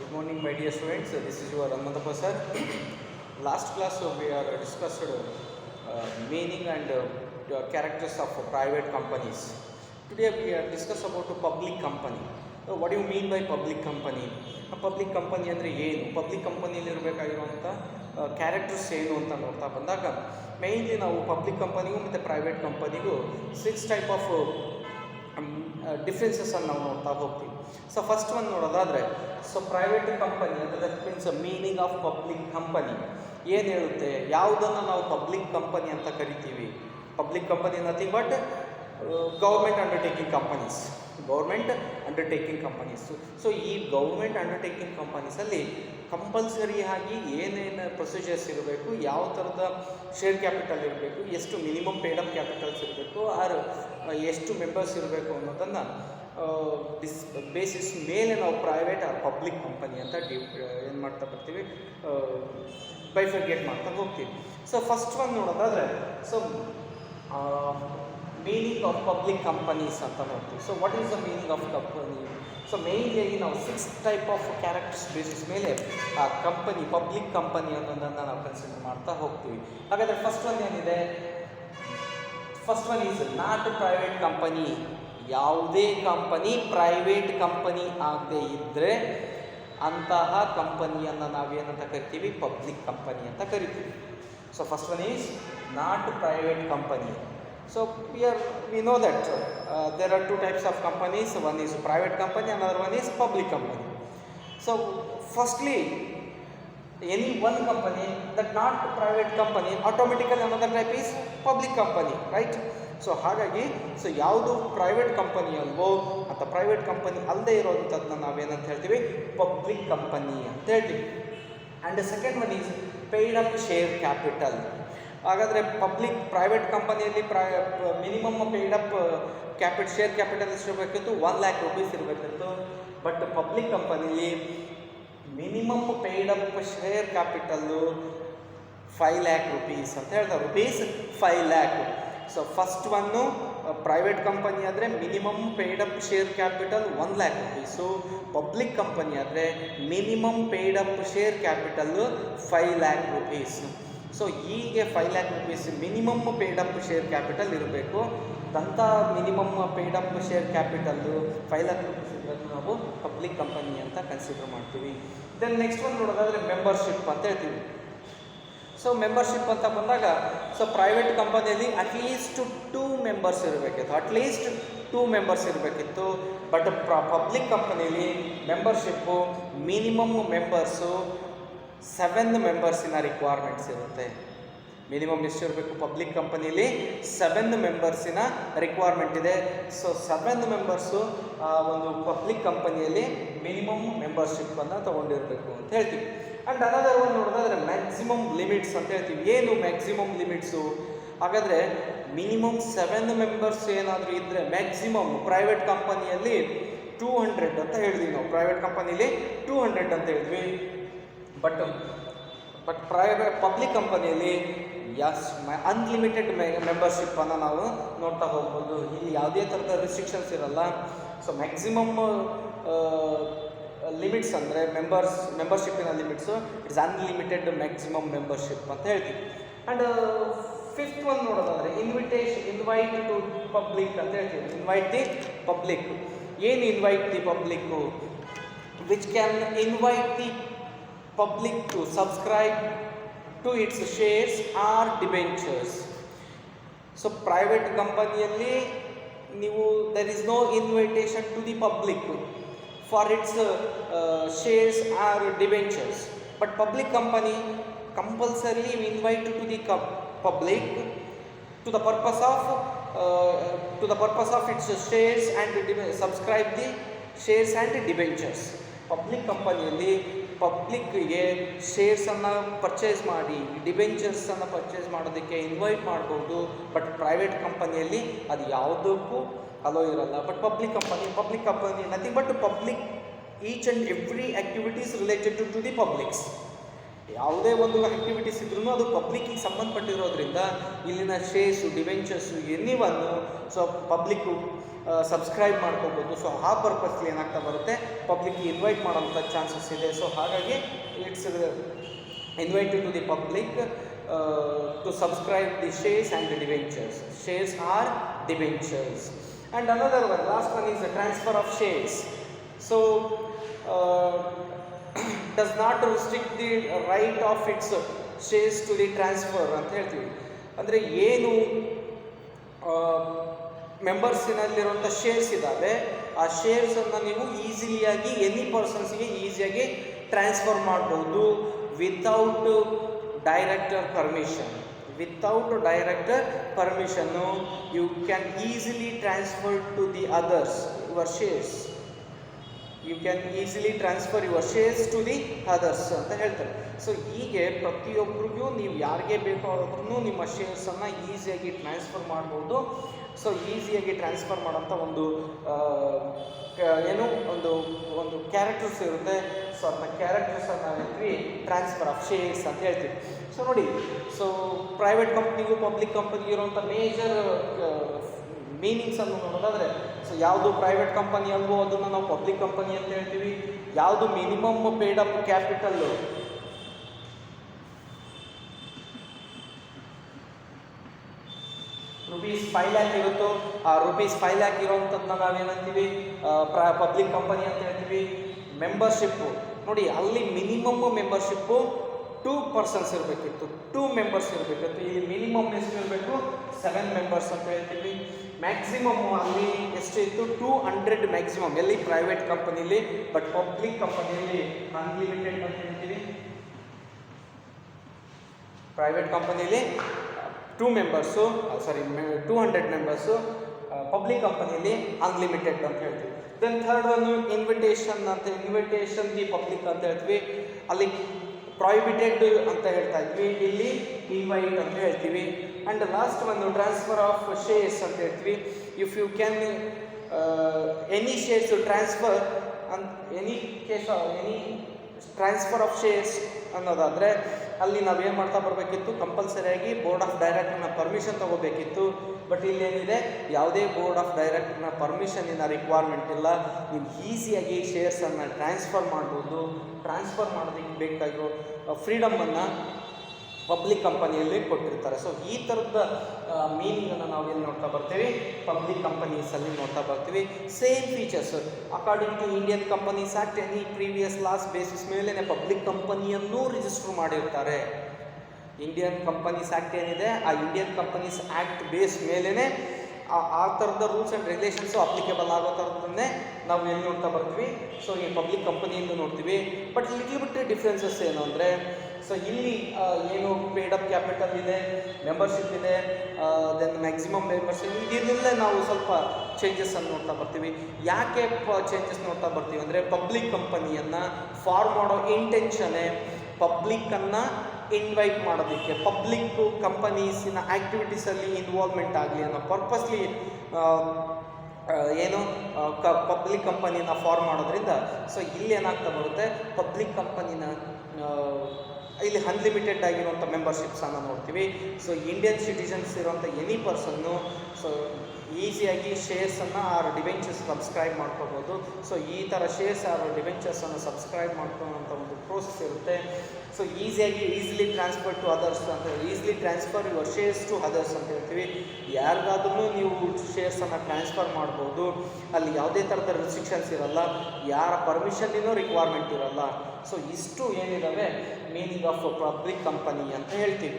Good morning, my dear students. This is your Anandappa sir. Last class we are discussed meaning and characters of private companies. Today we are discuss about a public company. What do you mean by public company? A public company ಅಂದರೆ ಏನು, public ಕಂಪನಿಯಲ್ಲಿ ಇರಬೇಕಾಗಿರುವಂಥ characters ಏನು ಅಂತ ನೋಡ್ತಾ ಬಂದಾಗ mainly ನಾವು public ಕಂಪನಿಗೂ ಮತ್ತು private ಕಂಪನಿಗೂ 6 type of ಡಿಫ್ರೆನ್ಸಸ್ಸನ್ನು ನಾವು ನೋಡ್ತಾ ಹೋಗ್ತೀವಿ. ಸೊ ಫಸ್ಟ್ ಒಂದು ನೋಡೋದಾದರೆ, ಸೊ ಪ್ರೈವೇಟ್ ಕಂಪನಿ ಅಂದರೆ that means meaning of public company ಏನು ಹೇಳುತ್ತೆ, ಯಾವುದನ್ನು ನಾವು ಪಬ್ಲಿಕ್ ಕಂಪನಿ ಅಂತ ಕರಿತೀವಿ. Public company nothing but government undertaking companies. So ಈ ಗೌರ್ಮೆಂಟ್ ಅಂಡರ್ಟೇಕಿಂಗ್ ಕಂಪನೀಸಲ್ಲಿ ಕಂಪಲ್ಸರಿಯಾಗಿ ಏನೇನು ಪ್ರೊಸೀಜರ್ಸ್ ಇರಬೇಕು, ಯಾವ ಥರದ ಶೇರ್ ಕ್ಯಾಪಿಟಲ್ ಇರಬೇಕು, ಎಷ್ಟು ಮಿನಿಮಮ್ ಪೇಡ್ ಅಪ್ ಕ್ಯಾಪಿಟಲ್ಸ್ ಇರಬೇಕು, ಆರ್ ಎಷ್ಟು ಮೆಂಬರ್ಸ್ ಇರಬೇಕು ಅನ್ನೋದನ್ನು ಬೇಸಿಸ್ ಮೇಲೆ ನಾವು ಪ್ರೈವೇಟ್ ಆರ್ ಪಬ್ಲಿಕ್ ಕಂಪನಿ ಅಂತ ಏನು ಮಾಡ್ತಾ ಬರ್ತೀವಿ, ಬೈಫರ್ಗೇಟ್ ಮಾಡ್ತಾ ಹೋಗ್ತೀವಿ. ಸೊ ಫಸ್ಟ್ ಒಂದು ನೋಡೋದಾದರೆ, so meaning of public companies ಅಂತ ನೋಡ್ತೀವಿ. So what is the meaning of company? So mainly ನಾವು 6 ಟೈಪ್ ಆಫ್ ಕ್ಯಾರೆಕ್ಟರ್ಸ್ ಬೇಸಿಸ್ ಮೇಲೆ ಆ ಕಂಪನಿ, ಪಬ್ಲಿಕ್ ಕಂಪನಿ ಅನ್ನೋದನ್ನು ನಾವು ಕನ್ಸಿಡರ್ ಮಾಡ್ತಾ ಹೋಗ್ತೀವಿ. ಹಾಗಾದರೆ ಫಸ್ಟ್ ಒನ್ ಏನಿದೆ, first one is not private company. ಯಾವುದೇ ಕಂಪನಿ ಪ್ರೈವೇಟ್ ಕಂಪನಿ ಆಗದೆ ಇದ್ದರೆ ಅಂತಹ ಕಂಪನಿಯನ್ನು ನಾವೇನಂತ ಕರಿತೀವಿ, ಪಬ್ಲಿಕ್ ಕಂಪನಿ ಅಂತ ಕರಿತೀವಿ. So first one is not private company. So here we know that there are 2 types of companies. One is private company, another one is public company. So firstly, any one company that not private company, automatically another type is public company, right? So ಹಾಗಾಗಿ so ಯಾವುದು private company ಅಲ್ವೋ ಅಥವಾ private company ಅಲ್ಲದೆ ಇರೋವಂಥದ್ದನ್ನ ನಾವೇನಂತ ಹೇಳ್ತೀವಿ, public company ಅಂತ ಹೇಳ್ತೀವಿ. And second one is paid up share capital. ಹಾಗಾದರೆ ಪ್ರೈವೇಟ್ ಕಂಪನಿಯಲ್ಲಿ minimum paid up share capital ಎಷ್ಟು ಇರಬೇಕಿತ್ತು, 1 lakh rupees ಇರಬೇಕಿತ್ತು. ಬಟ್ ಪಬ್ಲಿಕ್ ಕಂಪನಿಲಿ minimum paid up share capital 5 lakh rupees ಅಂತ ಹೇಳ್ತಾರೆ, ₹5 lakh. So first one private company ಆದರೆ minimum paid up share capital 1 lakh rupees. Public company ಆದರೆ minimum paid up share capital 5 lakh rupees. So ಹೀಗೆ 5 lakh rupees minimum paid up share capital ಇರಬೇಕು. ಅಂಥ minimum paid up share capital 5 lakh rupees ಇರೋದು ನಾವು public company ಅಂತ consider ಮಾಡ್ತೀವಿ. Then next ಒಂದು ನೋಡೋದಾದರೆ ಮೆಂಬರ್ಶಿಪ್ ಅಂತ ಹೇಳ್ತೀವಿ. ಸೊ ಮೆಂಬರ್ಶಿಪ್ ಅಂತ ಬಂದಾಗ, ಸೊ ಪ್ರೈವೇಟ್ ಕಂಪನಿಯಲ್ಲಿ ಅಟ್ಲೀಸ್ಟ್ 2 members ಇರಬೇಕಿತ್ತು. ಬಟ್ ಪಬ್ಲಿಕ್ ಕಂಪನಿಯಲ್ಲಿ ಮೆಂಬರ್ಶಿಪ್ಪು ಮಿನಿಮಮ್ ಮೆಂಬರ್ಸು 7 ಮೆಂಬರ್ಸಿನ ರಿಕ್ವೈರ್ಮೆಂಟ್ಸ್ ಇರುತ್ತೆ. ಮಿನಿಮಮ್ ಎಷ್ಟು ಇರಬೇಕು, ಪಬ್ಲಿಕ್ ಕಂಪನಿಲಿ 7 ಮೆಂಬರ್ಸಿನ ರಿಕ್ವೈರ್ಮೆಂಟ್ ಇದೆ. ಸೊ 7 ಮೆಂಬರ್ಸು ಒಂದು ಪಬ್ಲಿಕ್ ಕಂಪನಿಯಲ್ಲಿ ಮಿನಿಮಮ್ ಮೆಂಬರ್ಶಿಪ್ಪನ್ನು ತೊಗೊಂಡಿರಬೇಕು ಅಂತ ಹೇಳ್ತೀವಿ. ಆ್ಯಂಡ್ ಅನದರ್ ಒಂದು ನೋಡೋದಾದರೆ ಮ್ಯಾಕ್ಸಿಮಮ್ ಲಿಮಿಟ್ಸ್ ಅಂತ ಹೇಳ್ತೀವಿ. ಏನು ಮ್ಯಾಕ್ಸಿಮಮ್ ಲಿಮಿಟ್ಸು? ಹಾಗಾದರೆ ಮಿನಿಮಮ್ 7 ಮೆಂಬರ್ಸ್ ಏನಾದರೂ ಇದ್ದರೆ ಮ್ಯಾಕ್ಸಿಮಮ್ ಪ್ರೈವೇಟ್ ಕಂಪನಿಯಲ್ಲಿ 200 ಅಂತ ಹೇಳಿದ್ವಿ ನಾವು. ಪ್ರೈವೇಟ್ ಕಂಪನಿಲಿ 200 ಅಂತ ಹೇಳಿದ್ವಿ. ಬಟ್ ಪಬ್ಲಿಕ್ ಕಂಪನಿಯಲ್ಲಿ ಅನ್ಲಿಮಿಟೆಡ್ ಮೆಂಬರ್ಶಿಪ್ಪನ್ನು ನಾವು ನೋಡ್ತಾ ಹೋಗ್ಬೋದು. ಇಲ್ಲಿ ಯಾವುದೇ ಥರದ ರಿಸ್ಟ್ರಿಕ್ಷನ್ಸ್ ಇರಲ್ಲ. ಸೊ ಮ್ಯಾಕ್ಸಿಮಮ್ ಲಿಮಿಟ್ಸ್ ಅಂದರೆ ಮೆಂಬರ್ಶಿಪ್ಪಿನ limits it's unlimited maximum membership ಅಂತ ಹೇಳ್ತೀವಿ. ಆ್ಯಂಡ್ ಫಿಫ್ತ್ ಒಂದು ನೋಡೋದಾದರೆ ಇನ್ವೈಟ್ ಟು ಪಬ್ಲಿಕ್ ಅಂತ ಹೇಳ್ತೀವಿ. Invite the public. ಏನು invite the public? Which can invite the public to subscribe to its shares or debentures. So private ಕಂಪನಿಯಲ್ಲಿ ನೀವು there is no invitation to the public for its shares or debentures, but public company compulsorily invite to the public to the purpose of its shares and subscribe the shares and debentures. Public ಕಂಪನಿಯಲ್ಲಿ ಪಬ್ಲಿಕ್ಗೆ ಶೇರ್ಸನ್ನು purchase ಮಾಡಿ ಡಿಬೆಂಚರ್ಸನ್ನು purchase ಮಾಡೋದಕ್ಕೆ invite ಮಾಡ್ಬೋದು. But private ಕಂಪನಿಯಲ್ಲಿ ಅದು ಯಾವುದಕ್ಕೂ ಅಲೋ ಇರಲ್ಲ. But public company nothing but public each and every activities related to the publics. ಯಾವುದೇ ಒಂದು ಆ್ಯಕ್ಟಿವಿಟೀಸ್ ಇದ್ರೂ ಅದು ಪಬ್ಲಿಕ್ಕಿಗೆ ಸಂಬಂಧಪಟ್ಟಿರೋದ್ರಿಂದ ಇಲ್ಲಿನ shares debentures anyone so public subscribe ಮಾಡ್ಕೋಬೋದು. ಸೊ ಆ ಪರ್ಪಸ್ಲಿ ಏನಾಗ್ತಾ ಬರುತ್ತೆ, ಪಬ್ಲಿಕ್ ಇನ್ವೈಟ್ ಮಾಡೋಂಥ ಚಾನ್ಸಸ್ ಇದೆ. ಸೊ ಹಾಗಾಗಿ it's invited to the public to subscribe the shares and the debentures. Shares are debentures. And another one, last one is the transfer of shares. So does not restrict the right of its shares to the transfer ಅಂತ ಹೇಳ್ತೀವಿ. ಅಂದರೆ ಏನು ಮೆಂಬರ್ಸಿನಲ್ಲಿರುವಂಥ shares ಇದ್ದಾವೆ, ಆ ಶೇರ್ಸನ್ನು ನೀವು ಈಸಿಲಿಯಾಗಿ any ಪರ್ಸನ್ಸ್ಗೆ ಈಸಿಯಾಗಿ transfer ಮಾಡ್ಬೋದು without director permission. Without director permission, you can easily transfer to the others your shares. You can easily transfer your shares to the others ಅಂತ ಹೇಳ್ತಾರೆ. ಸೊ ಹೀಗೆ ಪ್ರತಿಯೊಬ್ಬರಿಗೂ ನೀವು ಯಾರಿಗೆ ಬೇಕಾದ್ರೂ ನಿಮ್ಮ ಶೇರ್ಸನ್ನು ಈಸಿಯಾಗಿ ಟ್ರಾನ್ಸ್ಫರ್ ಮಾಡ್ಬೋದು. ಸೊ ಈಸಿಯಾಗಿ ಟ್ರಾನ್ಸ್ಫರ್ ಮಾಡೋಂಥ ಒಂದು ಏನು ಒಂದು ಕ್ಯಾರೆಕ್ಟರ್ಸ್ ಇರುತ್ತೆ. ಸೊ ಅದನ್ನ ಕ್ಯಾರೆಕ್ಟರ್ಸನ್ನು ನಾವು ಹೇಳ್ತೀವಿ ಟ್ರಾನ್ಸ್ಫರ್ ಆಫ್ ಶೇರ್ಸ್ ಅಂತ ಹೇಳ್ತೀವಿ. ಸೊ ನೋಡಿ, ಸೊ ಪ್ರೈವೇಟ್ ಕಂಪ್ನಿಗೂ ಪಬ್ಲಿಕ್ ಕಂಪನಿಗೂ ಇರುವಂಥ ಮೇಜರ್ ಮೀನಿಂಗ್ಸನ್ನು ನೋಡೋದಾದರೆ, ಸೊ ಯಾವುದು ಪ್ರೈವೇಟ್ ಕಂಪನಿ ಅಲ್ವೋ ಅದನ್ನು ನಾವು ಪಬ್ಲಿಕ್ ಕಂಪನಿ ಅಂತ ಹೇಳ್ತೀವಿ. ಯಾವುದು minimum paid up capital ₹5 lakh ಇರುತ್ತೋ, ಆ ₹5 lakh ಇರೋವಂಥದ್ದನ್ನ ನಾವೇನಂತೀವಿ ಪಬ್ಲಿಕ್ ಕಂಪನಿ ಅಂತ ಹೇಳ್ತೀವಿ. ಮೆಂಬರ್ಶಿಪ್ಪು ನೋಡಿ, ಅಲ್ಲಿ ಮಿನಿಮಮ್ ಮೆಂಬರ್ಶಿಪ್ಪು 2 persons ಇರಬೇಕಿತ್ತು, 2 members ಇರಬೇಕಿತ್ತು. ಇಲ್ಲಿ ಮಿನಿಮಮ್ ಎಷ್ಟು ಇರಬೇಕು, 7 members ಅಂತ ಹೇಳ್ತೀವಿ. ಮ್ಯಾಕ್ಸಿಮಮ್ ಅಲ್ಲಿ ಎಷ್ಟು ಇತ್ತು, 200 ಮ್ಯಾಕ್ಸಿಮಮ್ ಎಲ್ಲಿ ಪ್ರೈವೇಟ್ ಕಂಪನಿಲಿ. ಬಟ್ ಪಬ್ಲಿಕ್ ಕಂಪನಿಯಲ್ಲಿ ಅನ್ಲಿಮಿಟೆಡ್ ಅಂತ ಹೇಳ್ತೀವಿ. ಪ್ರೈವೇಟ್ ಕಂಪನಿಯಲ್ಲಿ 200 ಮೆಂಬರ್ಸು, ಪಬ್ಲಿಕ್ ಕಂಪನಿಯಲ್ಲಿ ಅನ್ಲಿಮಿಟೆಡ್ ಅಂತ ಹೇಳ್ತೀವಿ. ದೆನ್ ಥರ್ಡ್ ಒಂದು ಇನ್ವಿಟೇಷನ್ ಅಂತ, ಇನ್ವಿಟೇಷನ್ ದಿ ಪಬ್ಲಿಕ್ ಅಂತ ಹೇಳ್ತೀವಿ. ಅಲ್ಲಿ ಪ್ರಾಹಿಬಿಟೆಡ್ ಅಂತ ಹೇಳ್ತಾ ಇದ್ವಿ, ಇಲ್ಲಿ ಇನ್ವೈಟ್ ಅಂತ ಹೇಳ್ತೀವಿ. ಆ್ಯಂಡ್ ಲಾಸ್ಟ್ ಒಂದು ಟ್ರಾನ್ಸ್ಫರ್ ಆಫ್ ಶೇರ್ಸ್ ಅಂತ ಹೇಳ್ತೀವಿ. If you can any shares transfer any transfer of shares ಅನ್ನೋದಾದರೆ ಅಲ್ಲಿ ನಾವೇನು ಮಾಡ್ತಾ ಬರಬೇಕಿತ್ತು, ಕಂಪಲ್ಸರಿಯಾಗಿ ಬೋರ್ಡ್ ಆಫ್ ಡೈರೆಕ್ಟರ್ನ ಪರ್ಮಿಷನ್ ತೊಗೋಬೇಕಿತ್ತು. ಬಟ್ ಇಲ್ಲೇನಿದೆ, ಯಾವುದೇ ಬೋರ್ಡ್ ಆಫ್ ಡೈರೆಕ್ಟರ್ನ ಪರ್ಮಿಷನ್ನಿನ ರಿಕ್ವೈರ್ಮೆಂಟ್ ಇಲ್ಲ. ನೀವು ಈಸಿಯಾಗಿ ಶೇರ್ಸನ್ನು ಟ್ರಾನ್ಸ್ಫರ್ ಮಾಡ್ಬೋದು. ಟ್ರಾನ್ಸ್ಫರ್ ಮಾಡೋದಕ್ಕೆ ಬೇಕಾಗಿರೋ ಫ್ರೀಡಮನ್ನು ಪಬ್ಲಿಕ್ ಕಂಪನಿಯಲ್ಲಿ ಕೊಟ್ಟಿರ್ತಾರೆ. ಸೊ ಈ ಥರದ ಮೀನಿಂಗನ್ನು ನಾವೇನು ನೋಡ್ತಾ ಬರ್ತೀವಿ, ಪಬ್ಲಿಕ್ ಕಂಪನೀಸಲ್ಲಿ ನೋಡ್ತಾ ಬರ್ತೀವಿ. Same features according to Indian companies act, any previous laws basis ಮೇಲೇ ಪಬ್ಲಿಕ್ ಕಂಪನಿಯನ್ನು ರಿಜಿಸ್ಟರ್ ಮಾಡಿರ್ತಾರೆ. ಇಂಡಿಯನ್ ಕಂಪನೀಸ್ ಆ್ಯಕ್ಟ್ ಏನಿದೆ, ಆ ಇಂಡಿಯನ್ ಕಂಪನೀಸ್ ಆ್ಯಕ್ಟ್ ಬೇಸ್ ಮೇಲೇ ಆ ಥರದ ರೂಲ್ಸ್ ಆ್ಯಂಡ್ ರೆಗ್ಯುಲೇಷನ್ಸು ಅಪ್ಲಿಕೇಬಲ್ ಆಗೋ ಥರದನ್ನೇ ನಾವು ಎಲ್ಲಿ ನೋಡ್ತಾ ಬರ್ತೀವಿ. ಸೊ ಈ ಪಬ್ಲಿಕ್ ಕಂಪನಿಯನ್ನು ನೋಡ್ತೀವಿ. ಬಟ್ ಲಿಟ್ಲ್ ಬಿಟ್ ಡಿಫ್ರೆನ್ಸಸ್ ಏನು ಅಂದರೆ, ಸೊ ಇಲ್ಲಿ ಏನು ಪೇಡ್ ಅಪ್ ಕ್ಯಾಪಿಟಲ್ ಇದೆ, ಮೆಂಬರ್ಶಿಪ್ ಇದೆ, ದೆನ್ ಮ್ಯಾಕ್ಸಿಮಮ್ ಮೆಂಬರ್ಶಿಪ್, ಇದರಲ್ಲೇ ನಾವು ಸ್ವಲ್ಪ ಚೇಂಜಸ್ಸನ್ನು ನೋಡ್ತಾ ಬರ್ತೀವಿ. ಯಾಕೆ ಚೇಂಜಸ್ ನೋಡ್ತಾ ಬರ್ತೀವಿ ಅಂದರೆ, ಪಬ್ಲಿಕ್ ಕಂಪನಿಯನ್ನು ಫಾರ್ಮ್ ಮಾಡೋ ಇಂಟೆನ್ಷನ್ನೇ ಪಬ್ಲಿಕ್ಕನ್ನು ಇನ್ವೈಟ್ ಮಾಡೋದಕ್ಕೆ, ಪಬ್ಲಿಕ್ಕು ಕಂಪನೀಸಿನ ಆ್ಯಕ್ಟಿವಿಟೀಸಲ್ಲಿ ಇನ್ವಾಲ್ವ್ಮೆಂಟ್ ಆಗಲಿ ಅನ್ನೋ ಪರ್ಪಸ್ಲಿ ಏನು ಪಬ್ಲಿಕ್ ಕಂಪನಿನ ಫಾರ್ಮ್ ಮಾಡೋದ್ರಿಂದ. ಸೊ ಇಲ್ಲಿ ಏನಾಗ್ತಾ ಬರುತ್ತೆ, ಪಬ್ಲಿಕ್ ಕಂಪನಿನ ಇಲ್ಲಿ ಅನ್ಲಿಮಿಟೆಡ್ ಆಗಿರುವಂಥ ಮೆಂಬರ್ಶಿಪ್ಸನ್ನು ನೋಡ್ತೀವಿ. ಸೊ ಇಂಡಿಯನ್ ಸಿಟಿಸನ್ಸ್ ಇರೋಂಥ ಎನಿ ಪರ್ಸನ್ನು ಸೊ ಈಸಿಯಾಗಿ ಶೇರ್ಸನ್ನು ಆರ್ ಡಿವೆಂಚರ್ಸ್ ಸಬ್ಸ್ಕ್ರೈಬ್ ಮಾಡ್ಕೋಬೋದು. ಸೊ ಈ ಥರ ಶೇರ್ಸ್ ಆರ್ ಡಿವೆಂಚರ್ಸನ್ನು ಸಬ್ಸ್ಕ್ರೈಬ್ ಮಾಡ್ಕೊಳ್ಳೋಂಥ ಒಂದು ಪ್ರೋಸೆಸ್ ಇರುತ್ತೆ. So easily transfer to others ಅಂತ, easily transfer your shares to others ಅಂತ ಹೇಳ್ತೀವಿ. ಯಾರಿಗಾದ್ರೂ ನೀವು ಶೇರ್ಸನ್ನು ಟ್ರಾನ್ಸ್ಫರ್ ಮಾಡ್ಬೋದು. ಅಲ್ಲಿ ಯಾವುದೇ ಥರದ ರೆಸ್ಟ್ರಿಕ್ಷನ್ಸ್ ಇರಲ್ಲ, ಯಾರ ಪರ್ಮಿಷನ್ನಿನೂ ರಿಕ್ವೈರ್ಮೆಂಟ್ ಇರಲ್ಲ. ಸೊ ಇಷ್ಟು ಏನಿದ್ದಾವೆ ಮೀನಿಂಗ್ ಆಫ್ ಪಬ್ಲಿಕ್ ಕಂಪನಿ ಅಂತ ಹೇಳ್ತೀವಿ.